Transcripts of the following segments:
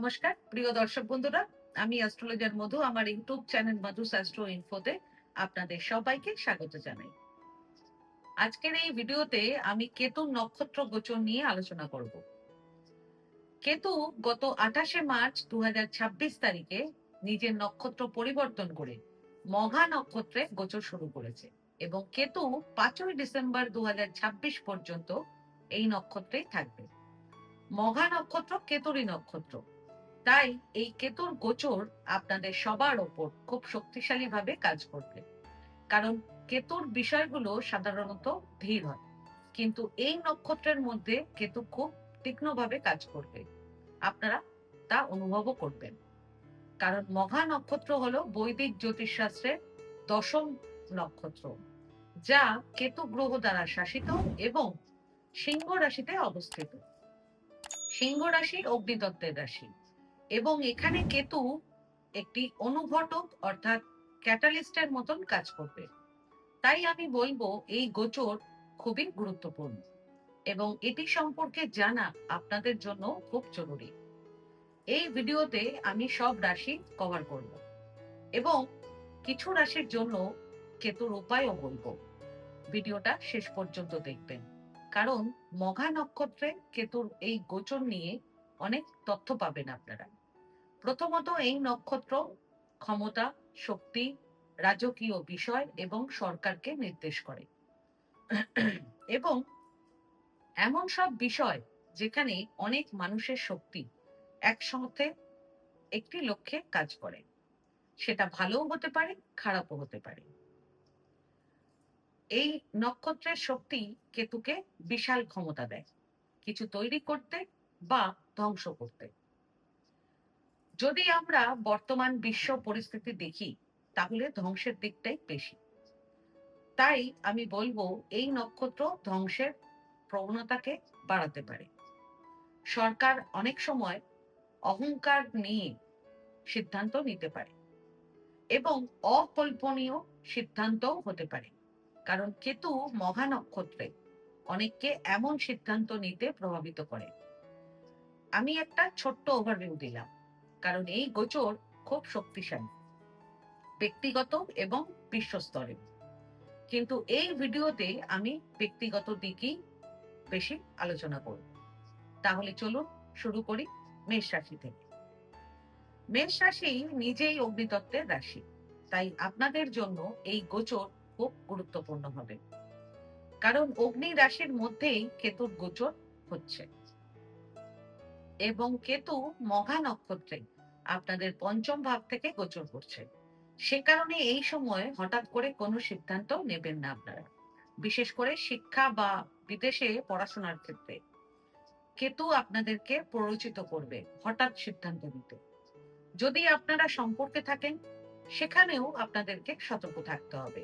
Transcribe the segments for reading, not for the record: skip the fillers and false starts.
নমস্কার প্রিয় দর্শক বন্ধুরা, আমি অ্যাস্ট্রোলজার মধু। আমার ইউটিউব চ্যানেল মধুস অ্যাস্ট্রো ইনফোতে আপনাদের সবাইকে স্বাগত জানাই। আজকের এই ভিডিওতে আমি কেতুর নক্ষত্র গোচর নিয়ে আলোচনা করব। কেতু গত 28শে মার্চ 2026 তারিখে নিজের নক্ষত্র পরিবর্তন করে মঘা নক্ষত্রে গোচর শুরু করেছে এবং কেতু 5ই ডিসেম্বর 2026 পর্যন্ত এই নক্ষত্রেই থাকবে। মঘা নক্ষত্র কেতুরই নক্ষত্র, তাই এই কেতুর গোচর আপনাদের সবার ওপর খুব শক্তিশালী ভাবে কাজ করবে। কারণ কেতুর বিষয়গুলো সাধারণত ধীর হয়, কিন্তু এই নক্ষত্রের মধ্যে কেতু খুব তীক্ষ্ণভাবে কাজ করবে। আপনারা তা অনুভবও করবেন। কারণ মঘা নক্ষত্র হলো বৈদিক জ্যোতিষশাস্ত্রের দশম নক্ষত্র, যা কেতু গ্রহ দ্বারা শাসিত এবং সিংহ রাশিতে অবস্থিত। সিংহ রাশি অগ্নিতত্ত্বের রাশি এবং এখানে কেতু একটি অনুঘটক অর্থাৎ ক্যাটালিস্টের মতন কাজ করবে। তাই আমি বলবো এই গোচর খুবই গুরুত্বপূর্ণ এবং এটি সম্পর্কে জানা আপনাদের জন্য খুব জরুরি। এই ভিডিওতে আমি সব রাশি কভার করব এবং কিছু রাশির জন্য কেতুর উপায়ও বলবো। ভিডিওটা শেষ পর্যন্ত দেখবেন, কারণ মঘা নক্ষত্রে কেতুর এই গোচর নিয়ে অনেক তথ্য পাবেন আপনারা। প্রথমত, এই নক্ষত্র ক্ষমতা, শক্তি, রাজকীয় বিষয় এবং সরকারকে নির্দেশ করে এবং এমন সব বিষয় যেখানে অনেক মানুষের শক্তি একসাথে একটি লক্ষ্যে কাজ করে। সেটা ভালোও হতে পারে, খারাপও হতে পারে। এই নক্ষত্রের শক্তি কেতুকে বিশাল ক্ষমতা দেয় কিছু তৈরি করতে বা ধ্বংস করতে। যদি আমরা বর্তমান বিশ্ব পরিস্থিতি দেখি, তাহলে ধ্বংসের দিকটাই বেশি। তাই আমি বলবো এই নক্ষত্র ধ্বংসের প্রবণতাকে বাড়াতে পারে। সরকার অনেক সময় অহংকার নিয়ে সিদ্ধান্ত নিতে পারে এবং অকল্পনীয় সিদ্ধান্তও হতে পারে, কারণ কেতু মঘা নক্ষত্রে অনেককে এমন সিদ্ধান্ত নিতে প্রভাবিত করে। আমি একটা ছোট্ট ওভারভিউ দিলাম, কারণ এই গোচর খুব শক্তিশালী ব্যক্তিগত এবং বিশ্বস্তরে। কিন্তু এই ভিডিওতে আমি ব্যক্তিগত দিকই বেশি আলোচনা করব। তাহলে চলুন শুরু করি মেষ রাশি থেকে। মেষ রাশি নিজেই অগ্নিতত্ত্বের রাশি, তাই আপনাদের জন্য এই গোচর খুব গুরুত্বপূর্ণ হবে। কারণ অগ্নি রাশির মধ্যেই কেতুর গোচর হচ্ছে এবং কেতু মঘা নক্ষত্রে আপনাদের পঞ্চম ভাব থেকে গোচর করছে। সে কারণে এই সময় হঠাৎ করে কোনো সিদ্ধান্ত নেবেন না আপনারা, বিশেষ করে শিক্ষা বা বিদেশে পড়াশোনার ক্ষেত্রে। কেতু আপনাদেরকে প্ররোচিত করবে হঠাৎ সিদ্ধান্ত নিতে। যদি আপনারা সম্পর্কে থাকেন, সেখানেও আপনাদেরকে সতর্ক থাকতে হবে।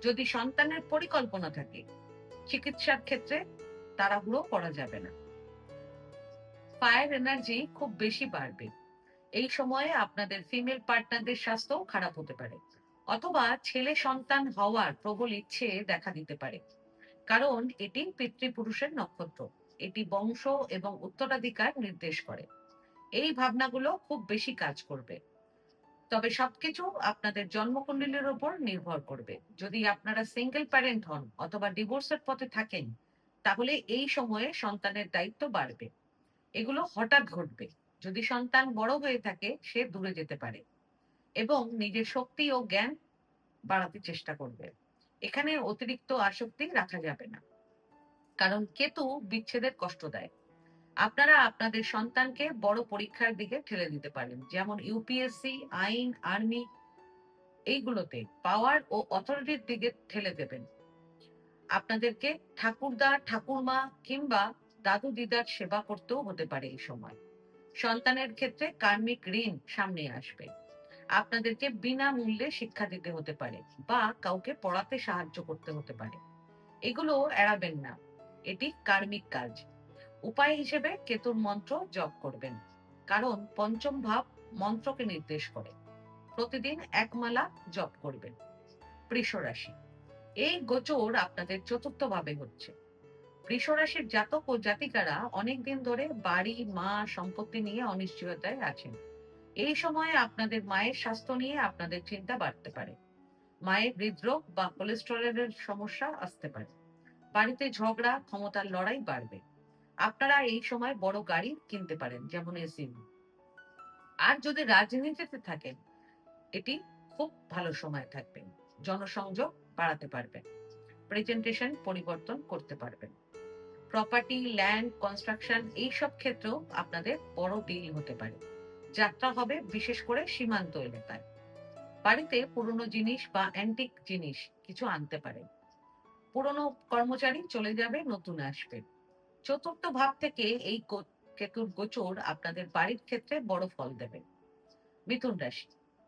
যদি সন্তানের পরিকল্পনা থাকে, চিকিৎসার ক্ষেত্রে তাড়াহুড়ো করা যাবে না। ফায়ার এনার্জি খুব বেশি বাড়বে। এই সময়ে আপনাদের ফিমেল পার্টনারদের স্বাস্থ্য খারাপ হতে পারে, অথবা ছেলে সন্তান হওয়ার প্রবল ইচ্ছে দেখা দিতে পারে। কারণ এটি পিতৃপুরুষের নক্ষত্র, এটি বংশ এবং উত্তরাধিকার নির্দেশ করে। এই ভাবনাগুলো খুব বেশি কাজ করবে। তবে সবকিছু আপনাদের জন্মকুণ্ডলীর উপর নির্ভর করবে। যদি আপনারা সিঙ্গেল প্যারেন্ট হন অথবা ডিভোর্সের পথে থাকেন, তাহলে এই সময়ে সন্তানের দায়িত্ব বাড়বে। এগুলো হঠাৎ ঘটবে। যদি সন্তান বড় হয়ে থাকে, সে দূরে যেতে পারে এবং নিজের শক্তি ও জ্ঞান বাড়াতে চেষ্টা করবে। এখানে অতিরিক্ত আসক্তি রাখা যাবে না, কারণ কেতু বিচ্ছেদের কষ্ট দেয়। আপনারা আপনাদের সন্তানকে বড় পরীক্ষার দিকে ঠেলে দিতে পারেন, যেমন ইউপিএসসি, আইন, আর্মি, এইগুলোতে পাওয়ার ও অথরিটির দিকে ঠেলে দেবেন। আপনাদেরকে ঠাকুরদা, ঠাকুরমা কিংবা দাদু দিদার সেবা করতেও হতে পারে এই সময়। সন্তানের ক্ষেত্রে কার্মিক ঋণ সামনে আসবে। আপনাদেরকে বিনামূল্যে শিক্ষা দিতে হতে পারে বা কাউকে পড়াতে সাহায্য করতে হতে পারে। এগুলো এড়াবেন না, এটি কার্মিক কাজ। উপায় হিসেবে কেতুর মন্ত্র জপ করবেন, কারণ পঞ্চম ভাব মন্ত্রকে নির্দেশ করে। প্রতিদিন এক মালা জপ করবেন। বৃষ রাশি, এই গোচর আপনাদের চতুর্থ ভাবে হচ্ছে। বৃষ রাশির জাতক ও জাতিকারা অনেকদিন ধরে বাড়ি, মা, সম্পত্তি নিয়ে অনিশ্চয়তায় আছেন। এই সময়ে আপনাদের মায়ের স্বাস্থ্য নিয়ে আপনাদের চিন্তা বাড়তে পারে। মায়ের হৃদরোগ বা কোলেস্টেরলের সমস্যা আসতে পারে। বাড়িতে ঝগড়া, ক্ষমতার লড়াই বাড়বে। আপনারা এই সময় বড় গাড়ি কিনতে পারেন, যেমন এসইউভি। আর যদি রাজনীতিতে থাকেন, এটি খুব ভালো সময় থাকবে। জনসংযোগ বাড়াতে পারবেন। প্রেজেন্টেশন পরিবর্তন করতে পারবেন। প্রপার্টি, ল্যান্ড, কনস্ট্রাকশন এইসব ক্ষেত্রেও আপনাদের বড় ডিল হতে পারে। যাত্রা হবে বিশেষ করে সীমান্ত এলাকায়। বাড়িতে পুরনো জিনিস বা অ্যান্টিক জিনিস কিছু আনতে পারেন। পুরনো কর্মচারী চলে যাবে, নতুন আসবে। চতুর্থ ভাব থেকে এই কেতুর গোচর আপনাদের বাড়ির ক্ষেত্রে বড় ফল দেবে। মিথুন রাশি,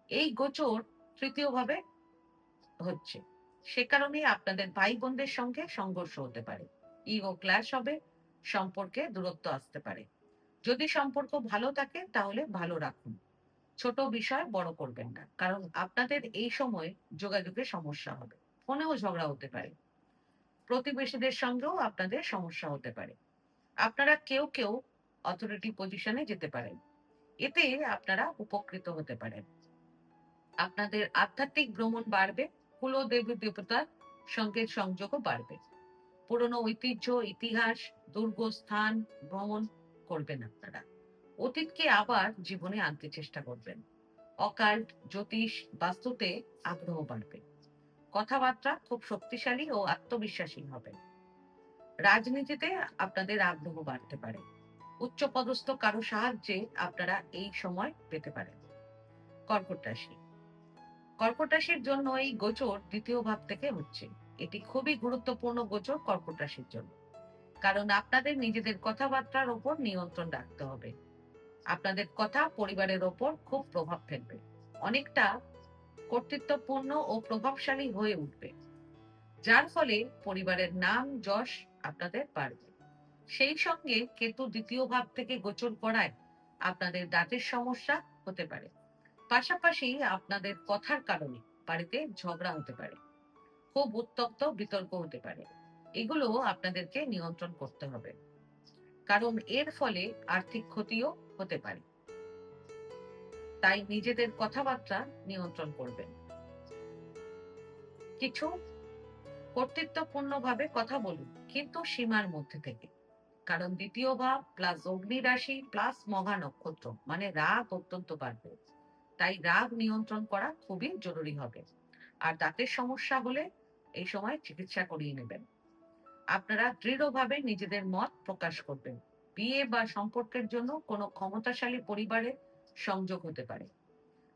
এই গোচর তৃতীয় ভাবে হচ্ছে। সে কারণে আপনাদের ভাই বোনদের সঙ্গে সংঘর্ষ হতে পারে। ইগো ক্ল্যাশ হবে, সম্পর্কে দূরত্ব আসতে পারে। যদি সম্পর্ক ভালো থাকে তাহলে ভালো রাখুন। ছোট বিষয় বড় করবেন না, কারণ আপনাদের এই সময় যোগাযোগে সমস্যা হবে। ফোনেও ঝগড়া হতে পারে। প্রতিবেশীদের সঙ্গেও আপনাদের সমস্যা হতে পারে। আপনারা কেউ কেউ অথরিটি পজিশনে যেতে পারেন। এতে আপনারা উপকৃত হতে পারেন। আপনাদের আধ্যাত্মিক ভ্রমণ বাড়বে। কুল দেবী দেবতার সঙ্গে সংযোগও বাড়বে। পুরনো ঐতিহ্য, ইতিহাস, দুর্গ স্থান ভ্রমণ করবেন আপনারা। অতীতকে আবার জীবনে আনতে চেষ্টা করবেন। অকাল্ট, জ্যোতিষ, বাস্তুতে আগ্রহ বাড়বে। কথাবার্তা খুব শক্তিশালী ও আত্মবিশ্বাসী হবে। রাজনীতিতে আপনাদের আগ্রহ বাড়তে পারে। উচ্চপদস্থ কারো সাহায্যে আপনারা এই সময় পেতে পারেন। কর্কট রাশি, কর্কট রাশির জন্য এই গোচর দ্বিতীয় ভাব থেকে হচ্ছে। এটি খুবই গুরুত্বপূর্ণ গোচর কর্কট রাশির জন্য, কারণ আপনাদের নিজেদের কথাবার্তার ওপর নিয়ন্ত্রণ রাখতে হবে। আপনাদের কথা পরিবারের ওপর খুব প্রভাব ফেলবে। অনেকটা কর্তৃত্বপূর্ণ ও প্রভাবশালী হয়ে উঠবে, যার ফলে পরিবারের নাম যশ আপনাদের বাড়বে। সেই সঙ্গে কেতু দ্বিতীয় ভাব থেকে গোচর করায় আপনাদের দাঁতের সমস্যা হতে পারে। পাশাপাশি আপনাদের কথার কারণে বাড়িতে ঝগড়া হতে পারে। খুব উত্তপ্ত বিতর্ক হতে পারে। এগুলো আপনাদেরকে নিয়ন্ত্রণ করতে হবে, কারণ এর ফলে আর্থিক ক্ষতিও হতে পারে। তাই নিজেদের কথাবার্তা নিয়ন্ত্রণ করবেন। কিছু কর্তৃত্বপূর্ণভাবে কথা বলুন, কিন্তু সীমার মধ্যে থেকে। কারণ দ্বিতীয় ভাব প্লাস অগ্নি রাশি প্লাস মঘা নক্ষত্র মানে রাগ অত্যন্ত বাড়বে। তাই রাগ নিয়ন্ত্রণ করা খুবই জরুরি হবে। আর দাঁতের সমস্যা হলে এই সময় চিকিৎসা করিয়ে নেবেন। আপনারা দৃঢ়ভাবে নিজেদের মত প্রকাশ করবেন। বিয়ে বা সম্পর্কের জন্য কোনো ক্ষমতাশালী পরিবারে সংযোগ হতে পারে।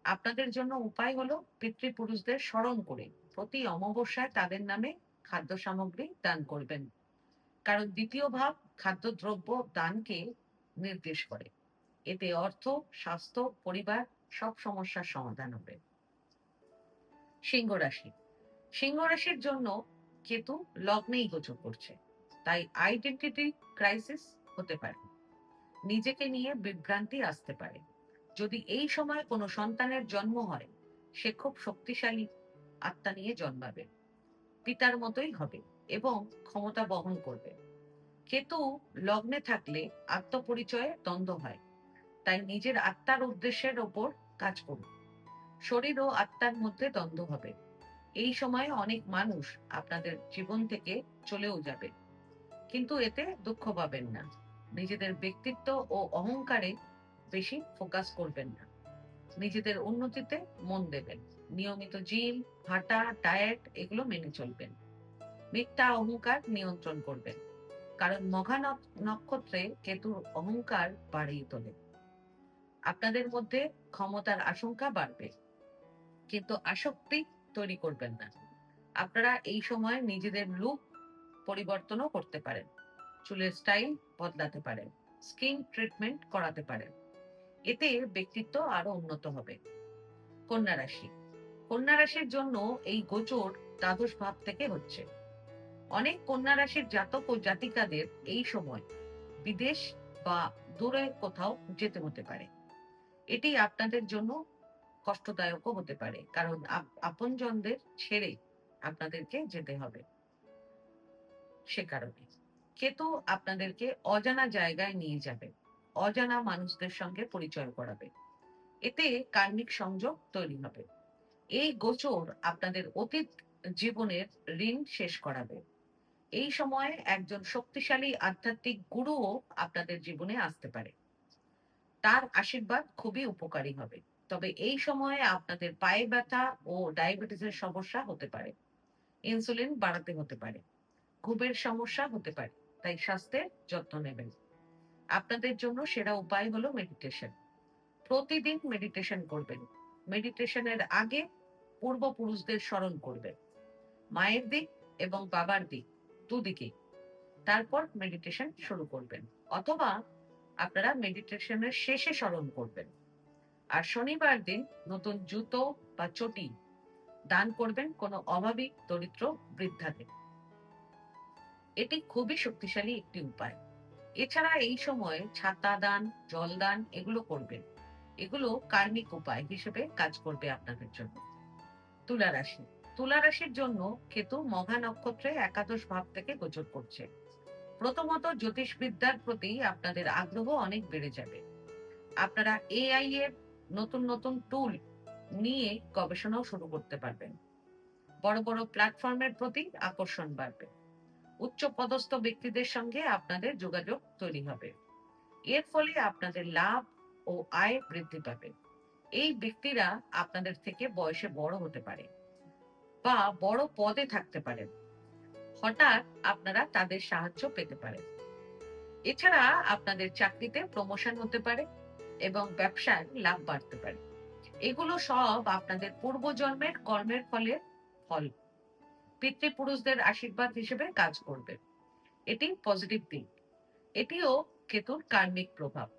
আপনাদের জন্য উপায় হলো পিতৃপুরুষদের স্মরণ করে প্রতি অমাবস্যায় তাদের নামে খাদ্য সামগ্রী দান করবেন। কারণ দ্বিতীয় ভাব খাদ্যদ্রব্য দানকে নির্দেশ করে। এতে অর্থ, স্বাস্থ্য, পরিবার সব সমস্যার সমাধান হবে। সিংহ রাশি, সিংহ রাশির জন্য কেতু লগ্নেই গোচর করছে। তাই আইডেন্টিটি ক্রাইসিস হতে পারে। নিজেকে নিয়ে বিভ্রান্তি আসতে পারে। যদি এই সময় কোনো সন্তানের জন্ম হয়, সে খুব শক্তিশালী আত্মা নিয়ে জন্মাবে। পিতার মতোই হবে এবং ক্ষমতা বহন করবে। কেতু লগ্নে থাকলে আত্মপরিচয়ে দ্বন্দ্ব হয়। তাই নিজের আত্মার উদ্দেশ্যের ওপর কাজ করুন। শরীর ও আত্মার মধ্যে দ্বন্দ্ব হবে। এই সময়ে অনেক মানুষ আপনাদের জীবন থেকে চলেও যাবে, কিন্তু এতে দুঃখ পাবেন না। নিজেদের ব্যক্তিত্ব ও অহংকারে বেশি ফোকাস করবেন না। নিজেদের উন্নতিতে মন দেবেন। নিয়মিত জিম, হাঁটা, ডায়েট এগুলো মেনে চলবেন। মিথ্যা অহংকার নিয়ন্ত্রণ করবেন, কারণ মঘা নক্ষত্রে কেতুর অহংকার বাড়িয়ে তোলে। আপনাদের মধ্যে ক্ষমতার আশঙ্কা বাড়বে, কিন্তু আসক্তি তৈরি করবেন না। আপনারা এই সময় নিজেদের লুক পরিবর্তনও করতে পারেন। চুলের স্টাইল বদলাতে পারেন। স্কিন ট্রিটমেন্ট করাতে পারেন। এতে ব্যক্তিত্ব আরো উন্নত হবে। কন্যা রাশি, কন্যা রাশির জন্য এই গোচর দ্বাদশ ভাব থেকে হচ্ছে। অনেক কন্যা রাশির জাতক ও জাতিকাদের এই সময় বিদেশ বা দূরে কোথাও যেতে হতে পারে। এটি আপনাদের জন্য কষ্টদায়কও হতে পারে, কারণ আপনজনদের ছেড়ে আপনাদেরকে যেতে হবে। সে কারণে কেতু আপনাদেরকে অজানা জায়গায় নিয়ে যাবে, অজানা মানুষদের সঙ্গে পরিচয় করাবে। এতে কার্মিক সংযোগ তৈরি হবে। এই গোচর আপনাদের অতীত জীবনের ঋণ শেষ করাবে। এই সময়ে একজন শক্তিশালী আধ্যাত্মিক গুরুও আপনাদের জীবনে আসতে পারে। তার আশীর্বাদ খুবই উপকারী হবে। তবে এই সময়ে আপনাদের পায়ে ব্যথা ও ডায়াবেটিসের সমস্যা হতে পারে। ইনসুলিন বাড়াতে হতে পারে। ঘুমের সমস্যা হতে পারে। তাই স্বাস্থ্যের যত্ন নেবেন। আপনাদের জন্য সেরা উপায় হলো মেডিটেশন। প্রতিদিন মেডিটেশন করবেন। মেডিটেশনের আগে পূর্বপুরুষদের স্মরণ করবেন। মায়ের দিক এবং বাবার দিক দুদিকেই। তারপর মেডিটেশন শুরু করবেন। অথবা আপনারা মেডিটেশনের শেষে স্মরণ করবেন। আর শনিবার দিন নতুন জুতো বা চটি দান করবেন কোনো অভাবী দরিদ্র বৃদ্ধাকে। এটি খুবই শক্তিশালী একটি উপায়। এছাড়া এই সময়ে ছাতা দান, জল দান এগুলো করবেন। এগুলো কার্মিক উপায় হিসেবে কাজ করবে আপনাদের জন্য। তুলা রাশি। তুলা রাশির জন্য কেতু মঘা নক্ষত্রে একাদশ ভাব থেকে গোচর করছে। প্রথমত জ্যোতিষবিদ্যার প্রতি আপনাদের আগ্রহ অনেক বেড়ে যাবে। আপনারা এআই এর নতুন নতুন টুল নিয়ে গবেষণাও শুরু করতে পারবেন। বড় বড় প্ল্যাটফর্মের প্রতি আকর্ষণ বাড়বে। উচ্চ পদস্থ ব্যক্তিদের সঙ্গে আপনাদের যোগাযোগ তৈরি হবে। এর ফলে আপনাদের লাভ ও আয় বৃদ্ধি পাবে। এই ব্যক্তিরা আপনাদের থেকে বয়সে বড় হতে পারে বা বড় পদে থাকতে পারেন। হঠাৎ আপনারা তাদের সাহায্য পেতে পারেন। এছাড়া আপনাদের চাকরিতে প্রমোশন হতে পারে এবং ব্যবসায় লাভ বাড়তে পারে। এগুলো সব আপনাদের পূর্বজন্মের কর্মের ফল। পিতৃপুরুষদের আশীর্বাদ হিসেবে কাজ করবে। এটি পজিটিভ দিক। এটিও কেতুর কার্মিক প্রভাব।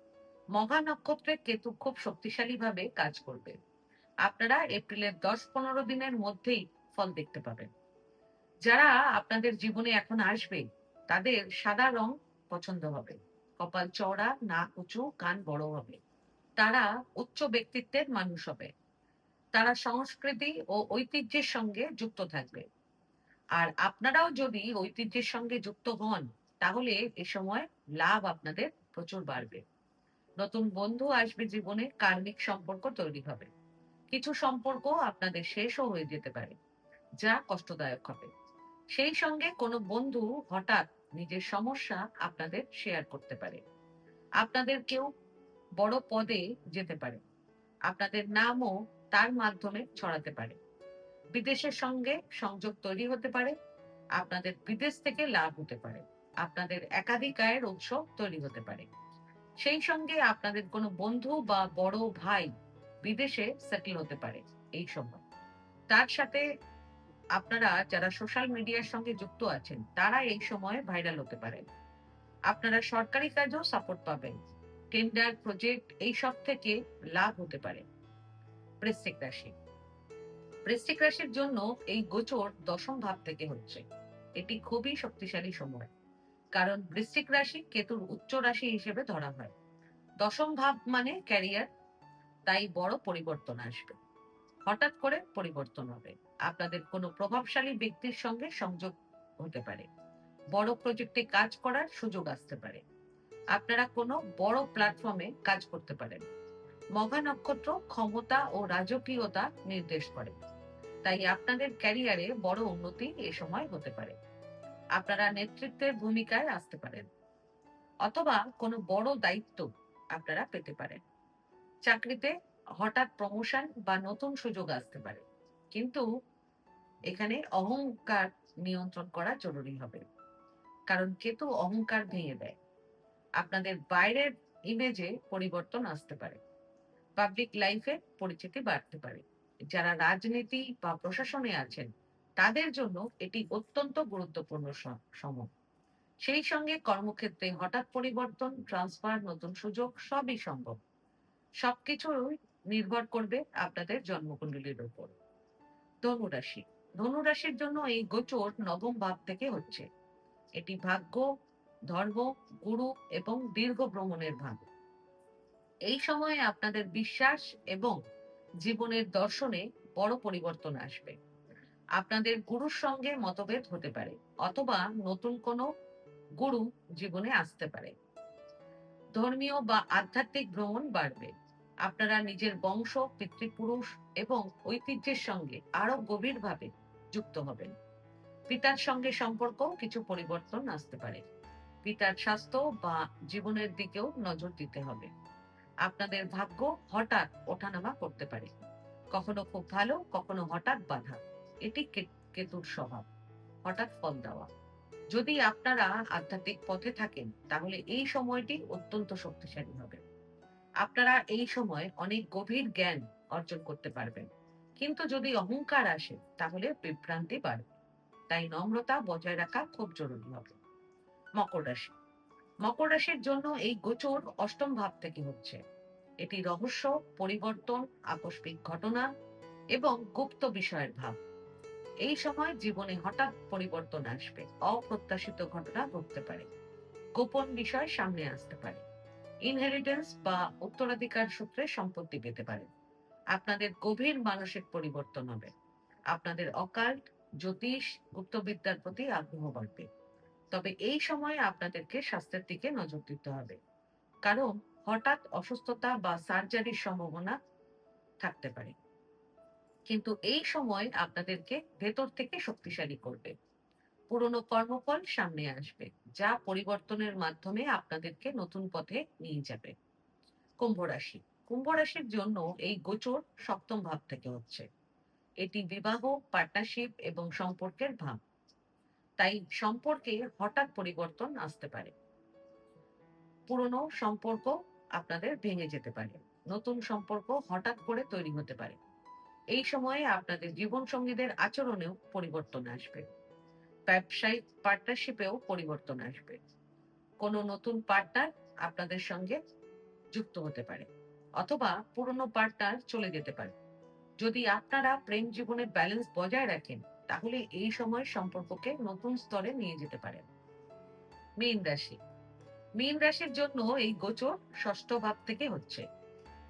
মঘা নক্ষত্রে কেতু খুব শক্তিশালী ভাবে কাজ করবে। আপনারা এপ্রিলের 10-15 দিনের মধ্যেই ফল দেখতে পাবেন। যারা আপনাদের জীবনে এখন আসবে তাদের সাদা রং পছন্দ হবে। কপাল চওড়া, নাক উঁচু, কান বড় হবে। তারা উচ্চ ব্যক্তিত্বের মানুষ হবে। তারা সংস্কৃতি ও ঐতিহ্যের সঙ্গে যুক্ত থাকবে। আর আপনারাও যদি ঐতিহ্যের সঙ্গে যুক্ত হন তাহলে এ সময় লাভ আপনাদের প্রচুর বাড়বে। নতুন বন্ধু আসবে জীবনে, কার্মিক সম্পর্ক তৈরি হবে। কিছু সম্পর্ক আপনাদের শেষও হয়ে যেতে পারে, যা কষ্টদায়ক হবে। সেই সঙ্গে কোনো বন্ধু হঠাৎ নিজের সমস্যা আপনাদের শেয়ার করতে পারে। আপনাদের কেউ বড় পদে যেতে পারে। আপনাদের নামও তার মাধ্যমে ছড়াতে পারে। বিদেশের সঙ্গে সংযোগ তৈরি হতে পারে। আপনাদের বিদেশ থেকে লাভ হতে পারে। আপনাদের একাধিক আয়ের উৎস তৈরি হতে পারে। সেই সঙ্গে আপনাদের কোনো বন্ধু বা বড় ভাই বিদেশে সেটেল হতে পারে এই সময়। তার সাথে আপনারা যারা সোশ্যাল মিডিয়ার সঙ্গে যুক্ত আছেন তারা এই সময়ে ভাইরাল হতে পারেন। আপনারা সরকারি কাজেও সাপোর্ট পাবেন। টেন্ডার, প্রজেক্ট এইসব থেকে লাভ হতে পারে। বৃশ্চিক রাশি। বৃশ্চিক রাশির জন্য এই গোচর দশম ভাব থেকে হচ্ছে। এটি খুবই শক্তিশালী সময়। কারণ বৃশ্চিক রাশি কেতুর উচ্চ রাশি হিসেবে ধরা হয়। দশম ভাব মানে ক্যারিয়ার। তাই বড় পরিবর্তন আসবে। হঠাৎ করে পরিবর্তন হবে। আপনাদের কোনো প্রভাবশালী ব্যক্তির সঙ্গে সংযোগ হতে পারে। বড় প্রজেক্টে কাজ করার সুযোগ আসতে পারে। আপনারা কোনো বড় প্ল্যাটফর্মে কাজ করতে পারেন। মঘা নক্ষত্র ক্ষমতা ও রাজকীয়তা নির্দেশ করে। তাই আপনাদের ক্যারিয়ারে বড় উন্নতি এ সময় হতে পারে। আপনারা নেতৃত্বের ভূমিকায় আসতে পারেন অথবা কোনো বড় দায়িত্ব আপনারা পেতে পারেন। চাকরিতে হঠাৎ প্রমোশন বা নতুন সুযোগ আসতে পারে। কিন্তু এখানে অহংকার নিয়ন্ত্রণ করা জরুরি হবে। কারণ কেতু অহংকার ভেঙে দেয়। আপনাদের বাইরের ইমেজে পরিবর্তন আসতে পারে। পাবলিক লাইফে পরিচিতি বাড়তে পারে। যারা রাজনীতি বা প্রশাসনে আছেন তাদের জন্য এটি অত্যন্ত গুরুত্বপূর্ণ সময়। সেই সঙ্গে কর্মক্ষেত্রে হঠাৎ পরিবর্তন, ট্রান্সফার, নতুন সুযোগ সবই সম্ভব। সবকিছুই নির্ভর করবে আপনাদের জন্মকুণ্ডলীর উপর। ধনুরাশি। ধনুরাশির জন্য এই গোচর নবম ভাব থেকে হচ্ছে। এটি ভাগ্য, ধর্ম, গুরু এবং দীর্ঘ ভ্রমণের ভাব। এই সময়ে আপনাদের বিশ্বাস এবং জীবনের দর্শনে বড় পরিবর্তন আসবে। আপনাদের গুরুর সঙ্গে মতভেদ হতে পারে অথবা নতুন কোনো গুরু জীবনে আসতে পারে। ধর্মীয় বা আধ্যাত্মিক ভ্রমণ বাড়বে। আপনারা নিজের বংশ, পিতৃপুরুষ এবং ঐতিহ্যের সঙ্গে আরো গভীরভাবে যুক্ত হবেন। পিতার সঙ্গে সম্পর্ক কিছু পরিবর্তন আসতে পারে। পিতার স্বাস্থ্য বা জীবনের দিকেও নজর দিতে হবে। আপনাদের ভাগ্য হঠাৎ ওঠানামা করতে পারে, কখনো খুব ভালো, কখনো হঠাৎ বাধা। এটি কেতুর স্বভাব, হঠাৎ ফল দেওয়া। যদি আপনারা আধ্যাত্মিক পথে থাকেন তাহলে এই সময়টি অত্যন্ত শক্তিশালী হবে। আপনারা এই সময় অনেক গভীর জ্ঞান অর্জন করতে পারবেন, কিন্তু যদি অহংকার আসে তাহলে বিভ্রান্তি বাড়বে। তাই নম্রতা বজায় রাখা খুব জরুরি হবে। মকর রাশি। মকর রাশির জন্য এই গোচর অষ্টম ভাব থেকে হচ্ছে। এটি রহস্য, পরিবর্তন, আকস্মিক ঘটনা এবং গুপ্ত বিষয়ের ভাব। এই সময় জীবনে হঠাৎ পরিবর্তন আসবে, অপ্রত্যাশিত ঘটনা ঘটতে পারে, গোপন বিষয় সামনে আসতে পারে। ইনহেরিটেন্স বা উত্তরাধিকার সূত্রে সম্পত্তি পেতে পারে। আপনাদের গভীর মানসিক পরিবর্তন হবে। আপনাদের অকাল্ট, জ্যোতিষ, গুপ্তবিদ্যার প্রতি আগ্রহ বাড়বে। তবে এই সময়ে আপনাদেরকে স্বাস্থ্যের দিকে নজর দিতে হবে, কারণ হঠাৎ অসুস্থতা বা সার্জারির সম্ভাবনা থাকতে পারে। কিন্তু এই সময় আপনাদেরকে ভেতর থেকে শক্তিশালী করবে। পুরনো কর্মফল সামনে আসবে, যা পরিবর্তনের মাধ্যমে আপনাদেরকে নতুন পথে নিয়ে যাবে। কুম্ভ রাশি। কুম্ভ রাশির জন্য এই গোচর সপ্তম ভাব থেকে হচ্ছে। এটি বিবাহ, পার্টনারশিপ এবং সম্পর্কের ভাব। তাই সম্পর্কে হঠাৎ পরিবর্তন আসতে পারে। পুরনো সম্পর্ক আপনাদের ভেঙে যেতে পারে। নতুন সম্পর্ক হঠাৎ করে তৈরি হতে পারে। এই সময়ে আপনাদের জীবন সঙ্গীদের আচরণেও পরিবর্তন আসবে। ব্যবসায়িক পার্টনারশিপেও পরিবর্তন আসবে। কোনো নতুন পার্টনার আপনাদের সঙ্গে যুক্ত হতে পারে, অথবা পুরনো পার্টনার চলে যেতে পারে। যদি আপনারা প্রেম জীবনের ব্যালেন্স বজায় রাখেন তাহলে এই সময় সম্পর্ককে নতুন স্তরে নিয়ে যেতে পারেন। মীন রাশি। মীন রাশির জন্য এই গোচর ষষ্ঠ ভাব থেকে হচ্ছে।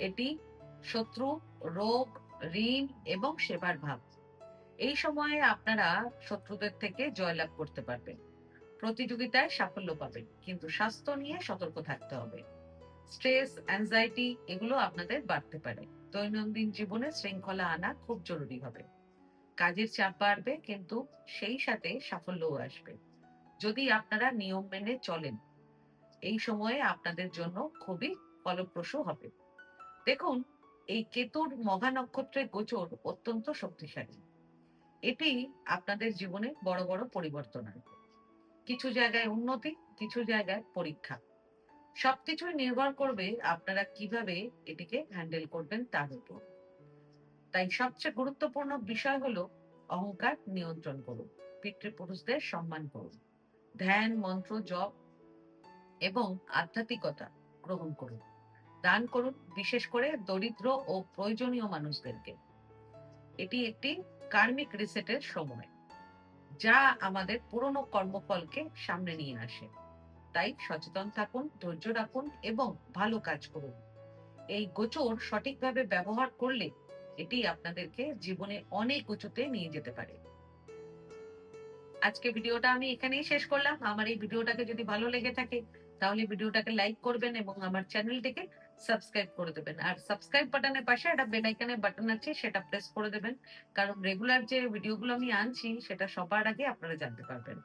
এটি শত্রু, রোগ, ঋণ এবং সেবার ভাব। এই সময়ে আপনারা শত্রুদের থেকে জয়লাভ করতে পারবেন। প্রতিযোগিতায় সাফল্য পাবেন, কিন্তু স্বাস্থ্য নিয়ে সতর্ক থাকতে হবে। স্ট্রেস, অ্যাংজাইটি এগুলো আপনাদের বাড়তে পারে। দৈনন্দিন জীবনে শৃঙ্খলা আনা খুব জরুরি হবে। কাজের চাপ বাড়বে, কিন্তু সেই সাথে সাফল্যও আসবে যদি আপনারা নিয়ম মেনে চলেন। এই সময়ে আপনাদের জন্য খুবই ফলপ্রসূ হবে। দেখুন, এই কেতুর মহা নক্ষত্রের গোচর অত্যন্ত শক্তিশালী। এটি আপনাদের জীবনে বড় বড় পরিবর্তন আনবে। কিছু জায়গায় উন্নতি, কিছু জায়গায় পরীক্ষা। সবকিছুই নির্ভর করবে আপনারা কিভাবে এটিকে হ্যান্ডেল করবেন তার উপর। তাই সবচেয়ে গুরুত্বপূর্ণ বিষয় হলো অহংকার নিয়ন্ত্রণ করুন, পিতৃপুরুষদের সম্মান করুন, ধ্যান, মন্ত্র জপ এবং আধ্যাত্মিকতা গ্রহণ করুন। দান করুন, বিশেষ করে দরিদ্র ও প্রয়োজনীয় মানুষদেরকে। এটি একটি কার্মিক রিসেটের সময়, যা আমাদের পুরনো কর্মফলকে সামনে নিয়ে আসে। তাই সচেতন থাকুন, ধৈর্য রাখুন এবং ভালো কাজ করুন। এই গোচর সঠিকভাবে ব্যবহার করলে এটি আপনাদেরকে জীবনে অনেক উঁচুতে নিয়ে যেতে পারে। আজকে ভিডিওটা আমি এখানেই শেষ করলাম। আমার এই ভিডিওটাকে যদি ভালো লেগে থাকে তাহলে ভিডিওটাকে লাইক করবেন এবং আমার চ্যানেলটিকে সাবস্ক্রাইব করে দেবেন। আর সাবস্ক্রাইব বাটনের পাশে একটা বেল আইকনের বাটন আছে, সেটা প্রেস করে দেবেন, কারণ রেগুলার যে ভিডিওগুলো আমি আনছি সেটা সবার আগে আপনারা জানতে পারবেন।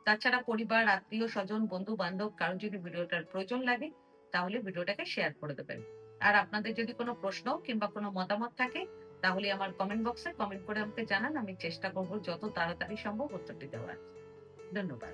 তাছাড়া পরিবার, আত্মীয় স্বজন, বন্ধু বান্ধব কারো যদি ভিডিওটার প্রয়োজন লাগে তাহলে ভিডিওটাকে শেয়ার করে দেবেন। আর আপনাদের যদি কোনো প্রশ্ন কিংবা কোনো মতামত থাকে তাহলে আমার কমেন্ট বক্সে কমেন্ট করে আমাকে জানান। আমি চেষ্টা করব যত তাড়াতাড়ি সম্ভব উত্তরটি দেওয়ার। ধন্যবাদ।